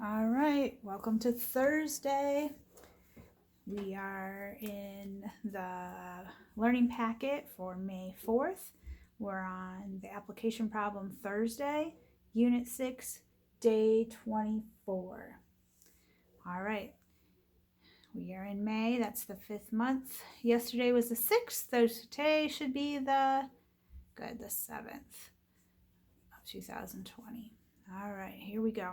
All right, welcome to Thursday. We are in the learning packet for May 4th. We're on the application problem Thursday, Unit 6, Day 24. All right, we are in May, that's the 5th month. Yesterday was the 6th, so today should be the 7th of 2020. All right, here we go.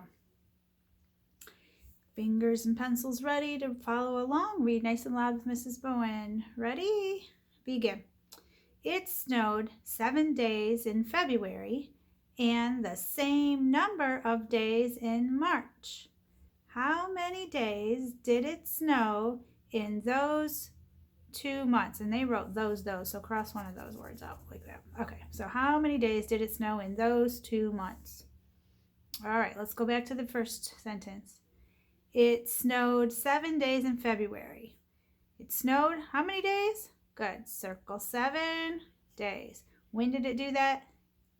Fingers and pencils ready to follow along. Read nice and loud with Mrs. Bowen. Ready? Begin. It snowed 7 days in February and the same number of days in March. How many days did it snow in those 2 months? And they wrote those, so cross one of those words out like that. Okay, so how many days did it snow in those 2 months? All right, let's go back to the first sentence. It snowed 7 days in February. It snowed how many days? Good. Circle 7 days. When did it do that?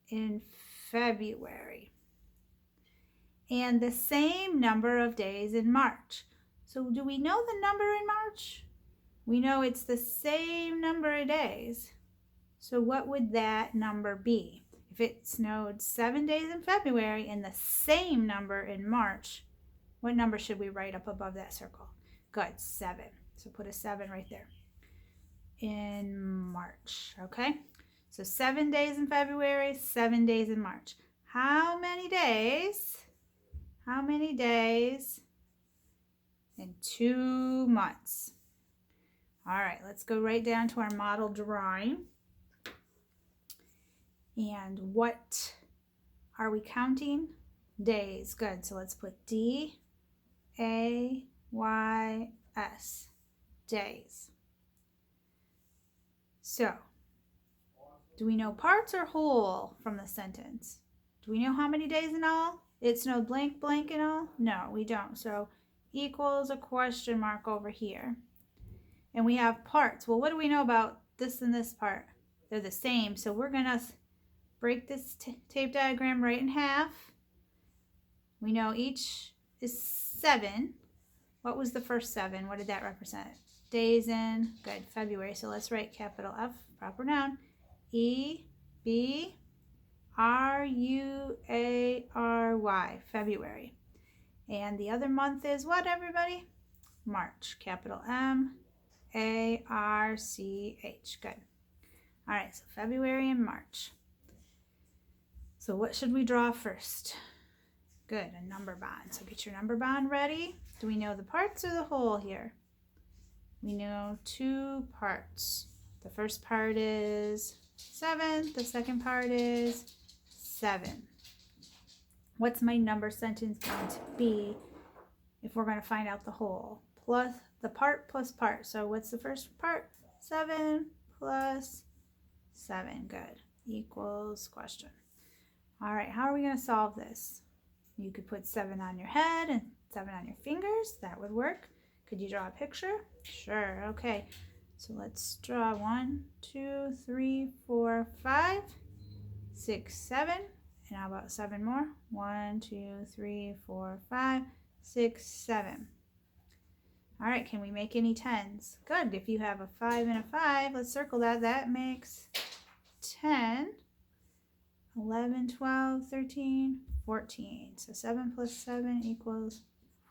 In February. And the same number of days in March. So do we know the number in March? We know it's the same number of days. So what would that number be? If it snowed 7 days in February and the same number in March, what number should we write up above that circle? Good, 7. So put a 7 right there. In March, okay? So 7 days in February, 7 days in March. How many days? How many days in 2 months? All right, let's go right down to our model drawing. And what are we counting? Days. Good, so let's put D-A-Y-S, days. So, do we know parts or whole from the sentence? Do we know how many days in all? It snowed blank, blank in all? No, we don't. So, equals a question mark over here. And we have parts. Well, what do we know about this and this part? They're the same. So, we're going to break this tape diagram right in half. We know each is 7. What was the first 7? What did that represent? Days in, good, February. So let's write capital F, proper noun, E-B-R-U-A-R-Y, February. And the other month is what, everybody? March, capital M-A-R-C-H, good. All right, so February and March. So what should we draw first? Good, a number bond. So get your number bond ready. Do we know the parts or the whole here? We know 2 parts. The first part is 7. The second part is 7. What's my number sentence going to be if we're going to find out the whole? Plus the part plus part. So what's the first part? 7 plus 7. Good. Equals question. All right, how are we going to solve this? You could put 7 on your head and 7 on your fingers. That would work. Could you draw a picture? Sure. Okay. So let's draw 1, 2, 3, 4, 5, 6, 7. And how about 7 more? 1, 2, 3, 4, 5, 6, 7. All right. Can we make any 10s? Good. If you have a 5 and a 5, let's circle that. That makes 10, 11, 12, 13, 14. So 7 plus 7 equals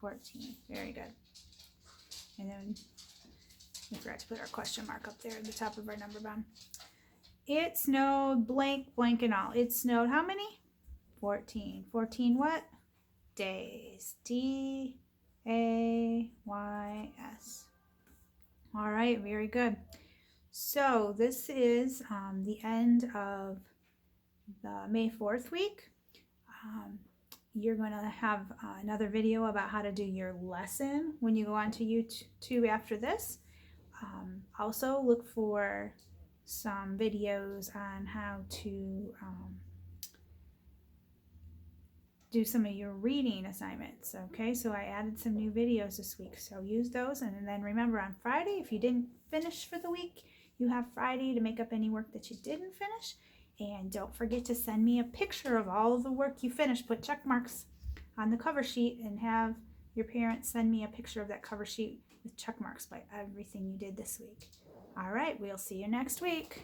14. Very good. And then we forgot to put our question mark up there at the top of our number bond. It snowed blank, blank and all. It snowed how many? 14. 14 what? Days. D-A-Y-S. All right, very good. So this is the end of the May 4th week. You're going to have another video about how to do your lesson when you go onto YouTube after this. Also look for some videos on how to do some of your reading assignments. Okay, so I added some new videos this week, so use those. And then remember, on Friday, if you didn't finish for the week, you have Friday to make up any work that you didn't finish. And don't forget to send me a picture of all of the work you finished. Put check marks on the cover sheet and have your parents send me a picture of that cover sheet with check marks by everything you did this week. All right, we'll see you next week.